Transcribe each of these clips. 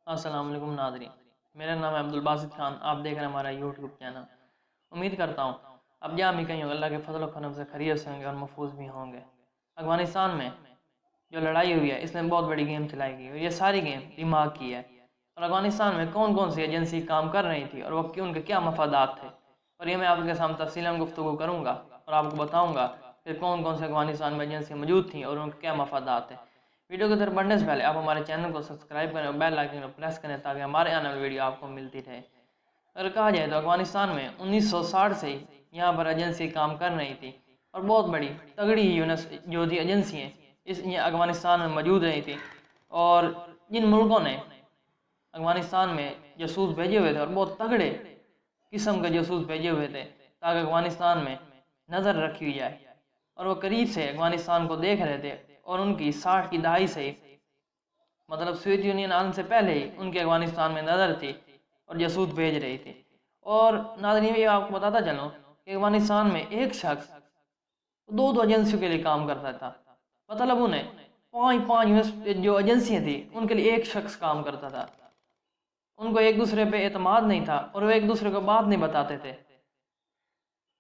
السلام علیکم ناظرین، میرا نام ہے عبدالباسط خان۔ آپ دیکھ رہے ہیں ہمارا یوٹیوب چینل۔ امید کرتا ہوں اب جہاں بھی کہیں ہوں اللہ کے فضل و کرم سے خیریت سے ہوں گے اور محفوظ بھی ہوں گے۔ افغانستان میں جو لڑائی ہوئی ہے اس میں بہت بڑی گیم چلائی گئی اور یہ ساری گیم دماغ کی ہے، اور افغانستان میں کون کون سی ایجنسی کام کر رہی تھی اور وہ ان کے کیا مفادات تھے، اور یہ میں آپ کے سامنے تفصیلاً گفتگو کروں گا اور آپ کو بتاؤں گا کہ کون کون سے افغانستان میں ایجنسی موجود تھیں اور ان کے کیا مفادات ہیں۔ ویڈیو کی طرف بڑھنے سے پہلے آپ ہمارے چینل کو سبسکرائب کریں اور بیل آئیکن کو پریس کریں تاکہ ہمارے آنے والی ویڈیو آپ کو ملتی رہے۔ اگر کہا جائے تو افغانستان میں 1960 سے ہی یہاں پر ایجنسی کام کر رہی تھی اور بہت بڑی تگڑی جو تھی ایجنسی ہیں اس افغانستان میں موجود رہی تھی، اور جن ملکوں نے افغانستان میں جاسوس بھیجے ہوئے تھے اور بہت تگڑے قسم کے جاسوس بھیجے ہوئے تھے تاکہ افغانستان میں نظر رکھی جائے، اور وہ قریب سے افغانستان کو دیکھ رہے تھے، اور ان کی 60 کی دہائی سے مطلب سوویت یونین آنے سے پہلے ہی ان کے افغانستان میں نظر تھی اور جاسوس بھیج رہی تھی۔ اور ناظرین یہ آپ کو بتاتا چلوں کہ افغانستان میں ایک شخص دو ایجنسیوں کے لیے کام کرتا تھا، مطلب انہیں پانچ جو ایجنسیاں تھیں ان کے لیے ایک شخص کام کرتا تھا۔ ان کو ایک دوسرے پہ اعتماد نہیں تھا اور وہ ایک دوسرے کو بات نہیں بتاتے تھے،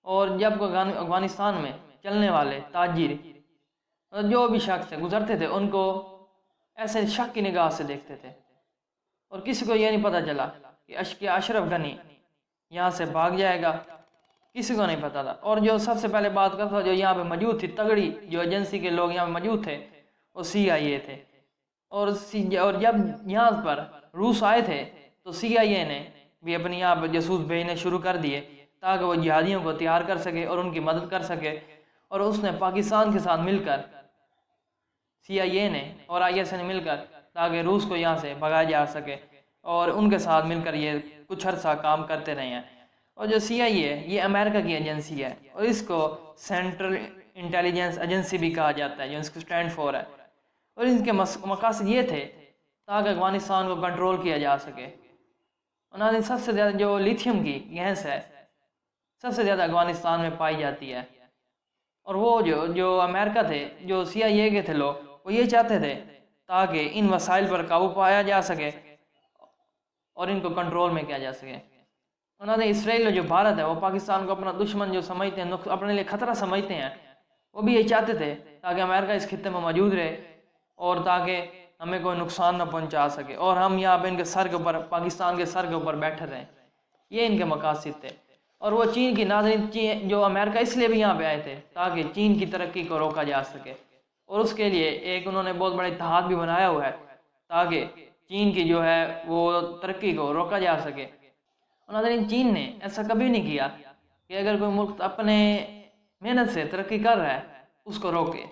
اور جب افغانستان میں چلنے والے تاجر جو بھی شخص گزرتے تھے ان کو ایسے شک کی نگاہ سے دیکھتے تھے، اور کسی کو یہ نہیں پتا چلا کہ اشرف غنی یہاں سے بھاگ جائے گا، کسی کو نہیں پتا تھا۔ اور جو سب سے پہلے بات کرتا جو یہاں پہ موجود تھی تگڑی جو ایجنسی کے لوگ یہاں پہ موجود تھے وہ CIA تھے، اور جب یہاں پر روس آئے تھے تو CIA نے بھی اپنی یہاں پہ جاسوس بھیجنے شروع کر دیے تاکہ وہ جہادیوں کو تیار کر سکے اور ان کی مدد کر سکے، اور اس نے پاکستان کے ساتھ مل کر CIA نے اور IS نے مل کر تاکہ روس کو یہاں سے بھگایا جا سکے، اور ان کے ساتھ مل کر یہ کچھ عرصہ کام کرتے رہے ہیں۔ اور جو CIA ہے یہ امریکہ کی ایجنسی ہے اور اس کو سینٹرل انٹیلیجنس ایجنسی بھی کہا جاتا ہے جو اس کو اسٹینڈ فور ہے، اور ان کے مقاصد یہ تھے تاکہ افغانستان کو کنٹرول کیا جا سکے۔ اور سب سے زیادہ جو لیتھیم کی گیس ہے سب سے زیادہ افغانستان میں پائی جاتی ہے، اور وہ جو امریکہ تھے جو CIA کے تھے لوگ وہ یہ چاہتے تھے تاکہ ان وسائل پر قابو پایا جا سکے اور ان کو کنٹرول میں کیا جا سکے۔ انہوں نے اسرائیل جو بھارت ہے وہ پاکستان کو اپنا دشمن جو سمجھتے ہیں، اپنے لیے خطرہ سمجھتے ہیں، وہ بھی یہ چاہتے تھے تاکہ امریکہ اس خطے میں موجود رہے اور تاکہ ہمیں کوئی نقصان نہ پہنچا سکے، اور ہم یہاں پہ ان کے سر کے اوپر پاکستان کے سر کے اوپر بیٹھے رہیں۔ یہ ان کے مقاصد تھے۔ اور وہ چین کی ناظرین جو امریکہ اس لیے بھی یہاں پہ آئے تھے تاکہ چین کی ترقی کو روکا جا سکے، اور اس کے لیے ایک انہوں نے بہت بڑا اتحاد بھی بنایا ہوا ہے تاکہ چین کی جو ہے وہ ترقی کو روکا جا سکے۔ اور ناظرین چین نے ایسا کبھی نہیں کیا کہ اگر کوئی ملک اپنے محنت سے ترقی کر رہا ہے اس کو روکے،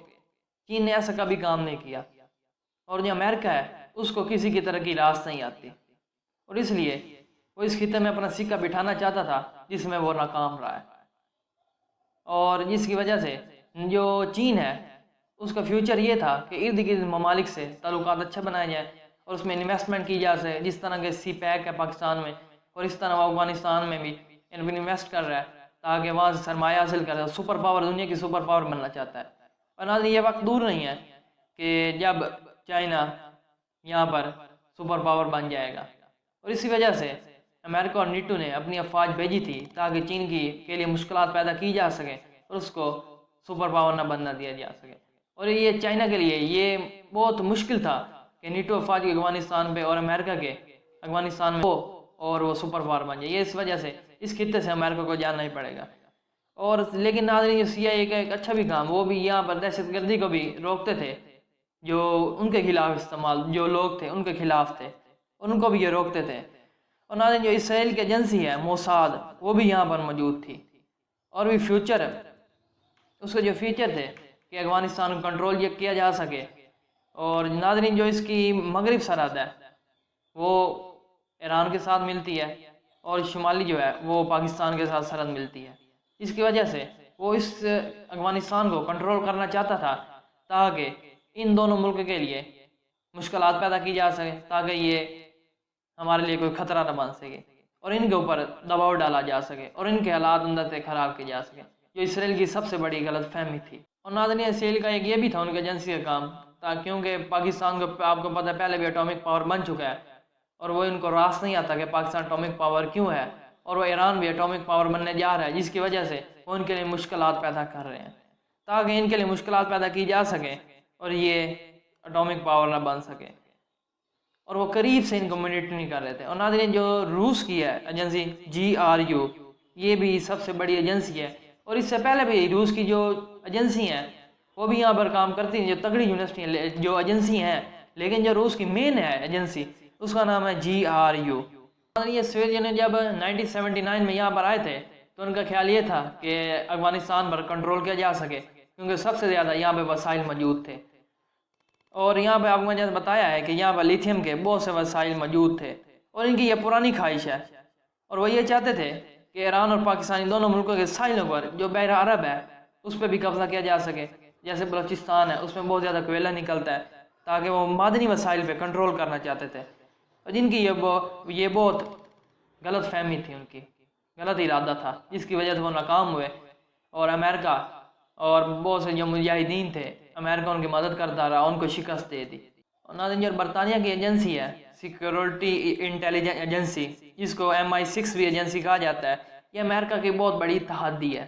چین نے ایسا کبھی کام نہیں کیا، اور جو امریکہ ہے اس کو کسی کی ترقی راست نہیں آتی، اور اس لیے وہ اس خطے میں اپنا سکہ بٹھانا چاہتا تھا جس میں وہ ناکام رہا ہے، اور جس کی وجہ سے جو چین ہے اس کا فیوچر یہ تھا کہ ارد گرد ممالک سے تعلقات اچھا بنائے جائیں اور اس میں انویسٹمنٹ کی جا سکے، جس طرح کے CPEC ہے پاکستان میں، اور اس طرح وہ افغانستان میں بھی انویسٹ کر رہا ہے تاکہ وہاں سے سرمایہ حاصل کر سپر پاور، دنیا کی سپر پاور بننا چاہتا ہے۔ اور ناظرین یہ وقت دور نہیں ہے کہ جب چائنا یہاں پر سپر پاور بن جائے گا، اور اسی وجہ سے امریکہ اور نیٹو نے اپنی افواج بھیجی تھی تاکہ چین کے لیے مشکلات پیدا کی جا سکے اور اس کو سپر پاور نہ بننا دیا جا سکے۔ اور یہ چائنا کے لیے یہ بہت مشکل تھا کہ نیٹو افواج کے افغانستان پہ اور امریکہ کے افغانستان میں ہو اور وہ سپر پاور بن جائے، یہ اس وجہ سے اس خطے سے امریکہ کو جانا ہی پڑے گا۔ اور لیکن ناظرین یہ CIA کا ایک اچھا بھی کام، وہ بھی یہاں پر دہشت گردی کو بھی روکتے تھے، جو ان کے خلاف استعمال جو لوگ تھے ان کے خلاف تھے ان کو بھی یہ روکتے تھے۔ اور ناظرین جو اسرائیل کی ایجنسی ہے موساد وہ بھی یہاں پر موجود تھی، اور بھی فیوچر اس کے جو فیچر تھے کہ افغانستان کو کنٹرول یہ کیا جا سکے۔ اور ناظرین جو اس کی مغرب سرحد ہے وہ ایران کے ساتھ ملتی ہے، اور شمالی جو ہے وہ پاکستان کے ساتھ سرحد ملتی ہے، اس کی وجہ سے وہ اس افغانستان کو کنٹرول کرنا چاہتا تھا تاکہ ان دونوں ملک کے لیے مشکلات پیدا کی جا سکے، تاکہ یہ ہمارے لیے کوئی خطرہ نہ بن سکے اور ان کے اوپر دباؤ ڈالا جا سکے اور ان کے حالات اندر سے خراب کیے جا سکے، جو اسرائیل کی سب سے بڑی غلط فہمی تھی۔ اور ناظرین اسرائیل کا ایک یہ بھی تھا ان کی ایجنسی کا کام، کیونکہ پاکستان کو آپ کو پتہ ہے پہلے بھی اٹامک پاور بن چکا ہے، اور وہ ان کو راس نہیں آتا کہ پاکستان اٹامک پاور کیوں ہے، اور وہ ایران بھی اٹامک پاور بننے جا رہا ہے، جس کی وجہ سے وہ ان کے لیے مشکلات پیدا کر رہے ہیں تاکہ ان کے لیے مشکلات پیدا کی جا سکے اور یہ اٹامک پاور نہ بن سکے، اور وہ قریب سے ان کو مانیٹر نہیں کر رہے تھے۔ اور ناظرین، جو روس کی ہے ایجنسی GRU، یہ بھی سب سے بڑی ایجنسی ہے، اور اس سے پہلے بھی روس کی جو ایجنسی ہیں وہ بھی یہاں پر کام کرتی ہیں، جو تگڑی یونیورسٹی جو ایجنسی ہیں، لیکن جو روس کی مین ہے ایجنسی اس کا نام ہے GRU۔ یہ سوویت یونین جب 1979 میں یہاں پر آئے تھے تو ان کا خیال یہ تھا کہ افغانستان پر کنٹرول کیا جا سکے، کیونکہ سب سے زیادہ یہاں پہ وسائل موجود تھے، اور یہاں پہ آپ کو میں نے بتایا ہے کہ یہاں پر لیتھیم کے بہت سے وسائل موجود تھے، اور ان کی یہ پرانی خواہش ہے، اور وہ یہ چاہتے تھے کہ ایران اور پاکستان دونوں ملکوں کے ساحلوں پر جو بحر عرب ہے اس پہ بھی قبضہ کیا جا سکے، جیسے بلوچستان ہے اس میں بہت زیادہ کوئلہ نکلتا ہے، تاکہ وہ معدنی وسائل پہ کنٹرول کرنا چاہتے تھے، اور جن کی یہ بہت غلط فہمی تھی، ان کی غلط ارادہ تھا، جس کی وجہ سے وہ ناکام ہوئے، اور امریکہ اور بہت سے جو مجاہدین تھے امریکہ ان کی مدد کرتا رہا، ان کو شکست دے دی۔ اور ناظرین، جو برطانیہ کی ایجنسی ہے سیکورٹی انٹیلیجنس ایجنسی، جس کو MI6 بھی ایجنسی کہا جاتا ہے، یہ امریکہ کی بہت بڑی تحدی ہے،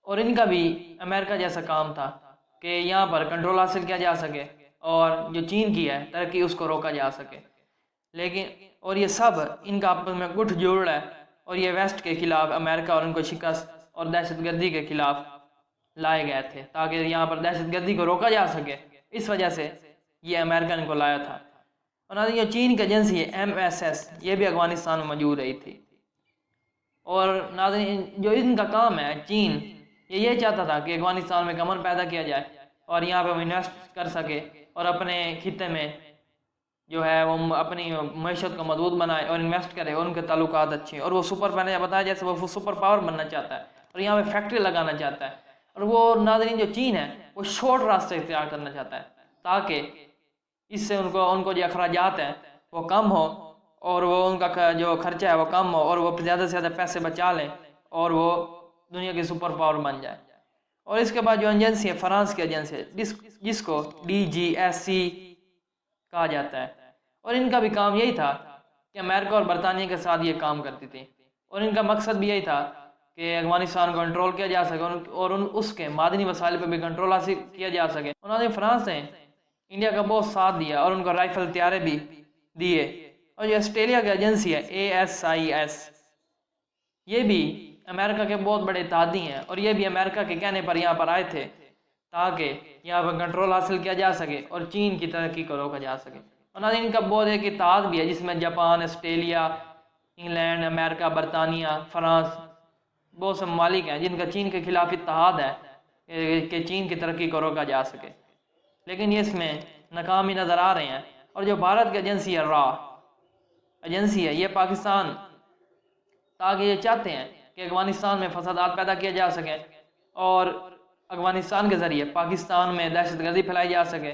اور ان کا بھی امریکہ جیسا کام تھا کہ یہاں پر کنٹرول حاصل کیا جا سکے اور جو چین کی ہے ترقی اس کو روکا جا سکے، لیکن اور یہ سب ان کا آپس میں گٹھ جوڑ ہے، اور یہ ویسٹ کے خلاف امریکہ اور ان کو شکست اور دہشت گردی کے خلاف لائے گئے تھے تاکہ یہاں پر دہشت گردی کو روکا جا سکے، اس وجہ سے یہ امریکہ ان کو لایا تھا۔ اور ناظرین، یہ چین کی ایجنسی ہے MSS، یہ بھی افغانستان میں موجود رہی تھی، اور ناظرین جو ان کا کام ہے چین یہ چاہتا تھا کہ افغانستان میں امن پیدا کیا جائے اور یہاں پہ وہ انویسٹ کر سکے اور اپنے خطے میں جو ہے وہ اپنی معیشت کو مضبوط بنائے اور انویسٹ کرے، اور ان کے تعلقات اچھے، اور وہ میں نے بتایا جیسے وہ سپر پاور بننا چاہتا ہے اور یہاں پہ فیکٹری لگانا چاہتا ہے، اور وہ ناظرین جو چین ہے وہ شارٹ راستے اختیار کرنا چاہتا ہے تاکہ اس سے ان کو جو اخراجات ہیں وہ کم ہو، اور وہ ان کا جو خرچہ ہے وہ کم ہو، اور وہ زیادہ سے زیادہ پیسے بچا لیں اور وہ دنیا کی سپر پاور بن جائے۔ اور اس کے بعد جو ایجنسی ہے فرانس کی ایجنسی ہے جس کو DGSC کہا جاتا ہے، اور ان کا بھی کام یہی تھا کہ امریکہ اور برطانیہ کے ساتھ یہ کام کرتی تھی، اور ان کا مقصد بھی یہی تھا کہ افغانستان کو کنٹرول کیا جا سکے اور اس کے معدنی وسائل پہ بھی کنٹرول حاصل کیا جا سکے۔ انہوں نے فرانس نے انڈیا کا بہت ساتھ دیا اور ان کو رائفل طیارے بھی دیے، اور جو آسٹریلیا کی ایجنسی ہے ASIS، یہ بھی امریکہ کے بہت بڑے اتحادی ہیں، اور یہ بھی امریکہ کے کہنے پر یہاں پر آئے تھے تاکہ یہاں پر کنٹرول حاصل کیا جا سکے اور چین کی ترقی کو روکا جا سکے۔ اور ناظرین، ان کا بہت ایک اتحاد بھی ہے جس میں جاپان، آسٹریلیا، انگلینڈ، امریکہ، برطانیہ، فرانس، بہت سے ممالک ہیں جن کا چین کے خلاف اتحاد ہے کہ چین کی ترقی کو روکا جا سکے، لیکن یہ اس میں ناکامی نظر آ رہے ہیں۔ اور جو بھارت کی ایجنسی ہے ایجنسی ہے، یہ پاکستان تاکہ یہ چاہتے ہیں کہ افغانستان میں فسادات پیدا کیا جا سکے اور افغانستان کے ذریعے پاکستان میں دہشت گردی پھیلائی جا سکے،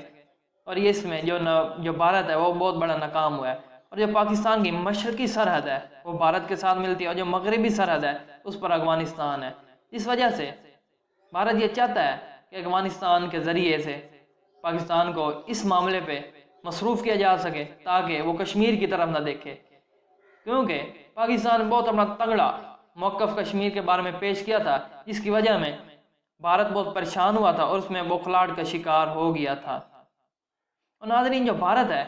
اور یہ اس میں جو بھارت ہے وہ بہت بڑا ناکام ہوا ہے، اور جو پاکستان کی مشرقی سرحد ہے وہ بھارت کے ساتھ ملتی ہے، اور جو مغربی سرحد ہے اس پر افغانستان ہے۔ اس وجہ سے بھارت یہ چاہتا ہے کہ افغانستان کے ذریعے سے پاکستان کو اس معاملے پہ مصروف کیا جا سکے تاکہ وہ کشمیر کی طرف نہ دیکھے، کیونکہ پاکستان بہت اپنا تگڑا موقف کشمیر کے بارے میں پیش کیا تھا، جس کی وجہ میں بھارت بہت پریشان ہوا تھا اور اس میں بوکھلاہٹ کا شکار ہو گیا تھا۔ اور ناظرین، جو بھارت ہے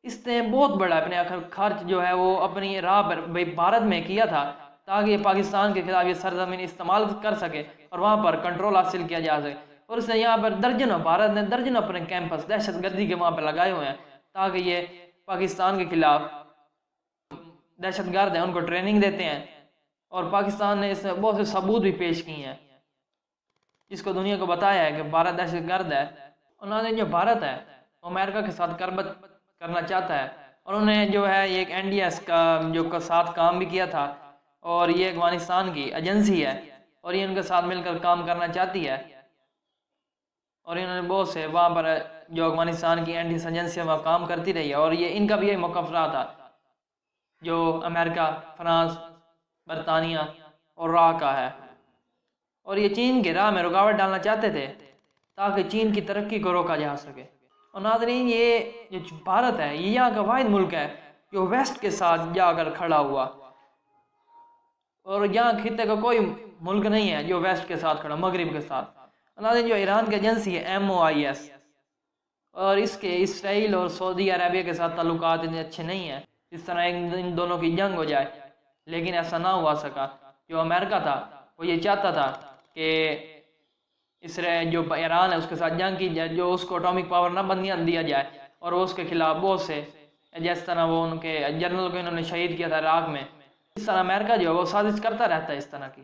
اس نے بہت بڑا اپنے خرچ جو ہے وہ اپنی راہ پر بھارت میں کیا تھا تاکہ یہ پاکستان کے خلاف یہ سرزمین استعمال کر سکے اور وہاں پر کنٹرول حاصل کیا جا سکے، اور اس نے یہاں پر بھارت نے درجنوں اپنے کیمپس دہشت گردی کے وہاں پہ لگائے ہوئے ہیں تاکہ یہ پاکستان کے خلاف دہشت گرد ہیں ان کو ٹریننگ دیتے ہیں، اور پاکستان نے اس میں بہت سے ثبوت بھی پیش کیے ہیں جس کو دنیا کو بتایا ہے کہ بھارت دہشت گرد ہے۔ انہوں نے جو بھارت ہے وہ امریکہ کے ساتھ قربت کرنا چاہتا ہے، اور انہیں جو ہے یہ ایک NDS کا جو ساتھ کام بھی کیا تھا، اور یہ افغانستان کی ایجنسی ہے اور یہ ان کے ساتھ مل کر کام کرنا چاہتی ہے، اور انہوں نے بہت سے وہاں پر جو افغانستان کی NDS ایجنسی وہاں کام کرتی رہی ہے، اور یہ ان کا بھی یہی موقف رہا تھا جو امریکہ، فرانس، برطانیہ اور کا ہے، اور یہ چین کے راہ میں رکاوٹ ڈالنا چاہتے تھے تاکہ چین کی ترقی کو روکا جا سکے۔ اور ناظرین، یہ جو بھارت ہے یہ یہاں کا واحد ملک ہے جو ویسٹ کے ساتھ جا کر کھڑا ہوا، اور یہاں خطے کا کوئی ملک نہیں ہے جو ویسٹ کے ساتھ کھڑا، مغرب کے ساتھ۔ ناظرین جو ایران کی ایجنسی ہے MOIS، اور اس کے اسرائیل اور سعودی عربیہ کے ساتھ تعلقات اتنے اچھے نہیں ہیں، اس طرح ان دونوں کی جنگ ہو جائے، لیکن ایسا نہ ہوا سکا۔ جو امریکہ تھا وہ یہ چاہتا تھا کہ اسرائیل جو ایران ہے اس کے ساتھ جنگ کی جائے، جو اس کو اٹامک پاور نہ بننے دیا جائے، اور وہ اس کے خلاف بہت سے، جس طرح وہ ان کے جنرل کو انہوں نے شہید کیا تھا عراق میں، اس طرح امریکہ جو ہے وہ سازش کرتا رہتا ہے اس طرح کی۔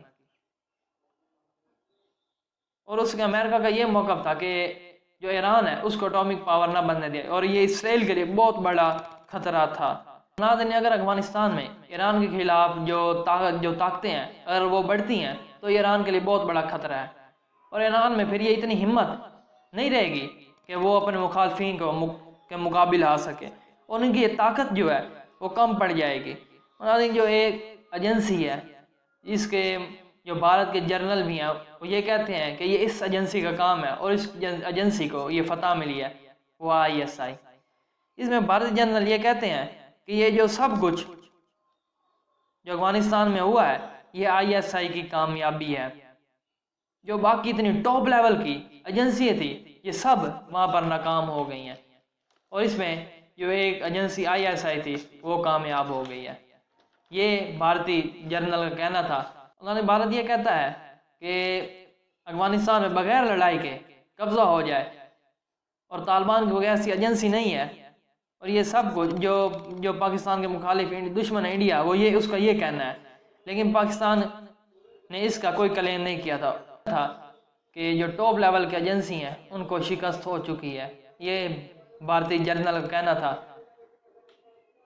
اور اس کے امریکہ کا یہ موقف تھا کہ جو ایران ہے اس کو اٹامک پاور نہ بننے دیا، اور یہ اسرائیل کے لیے بہت بڑا خطرہ تھا۔ ناظرین اگر افغانستان میں ایران کے خلاف جو طاقتیں ہیں اگر وہ بڑھتی ہیں تو ایران کے لیے بہت بڑا خطرہ ہے، اور ایران میں پھر یہ اتنی ہمت نہیں رہے گی کہ وہ اپنے مخالفین کے مقابل آ سکے، اور ان کی یہ طاقت جو ہے وہ کم پڑ جائے گی۔ ناظرین جو ایک ایجنسی ہے اس کے جو بھارت کے جرنل بھی ہیں وہ یہ کہتے ہیں کہ یہ اس ایجنسی کا کام ہے، اور اس ایجنسی کو یہ فتح ملی ہے، وہ ISI۔ اس میں بھارت جنرل یہ کہتے ہیں کہ یہ جو سب کچھ جو افغانستان میں ہوا ہے یہ ISI کی کامیابی ہے۔ جو باقی اتنی ٹاپ لیول کی ایجنسی تھی یہ سب وہاں پر ناکام ہو گئی ہیں، اور اس میں جو ایک ایجنسی ISI تھی وہ کامیاب ہو گئی ہے۔ یہ بھارتی جرنل کا کہنا تھا۔ انہوں نے بھارت یہ کہتا ہے کہ افغانستان میں بغیر لڑائی کے قبضہ ہو جائے، اور طالبان کی کوئی ایسی ایجنسی نہیں ہے، اور یہ سب کچھ جو پاکستان کے مخالف دشمن ہے انڈیا، وہ اس کا یہ کہنا ہے، لیکن پاکستان نے اس کا کوئی کلیم نہیں کیا تھا کہ جو ٹاپ لیول کی ایجنسی ہیں ان کو شکست ہو چکی ہے۔ یہ بھارتی جرنل کا کہنا تھا۔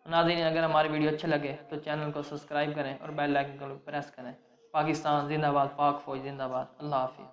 ناظرین اگر ہماری ویڈیو اچھے لگے تو چینل کو سبسکرائب کریں اور بیل آئکن کو پریس کریں۔ پاکستان زندہ باد، پاک فوج زندہ باد۔ اللہ حافظ۔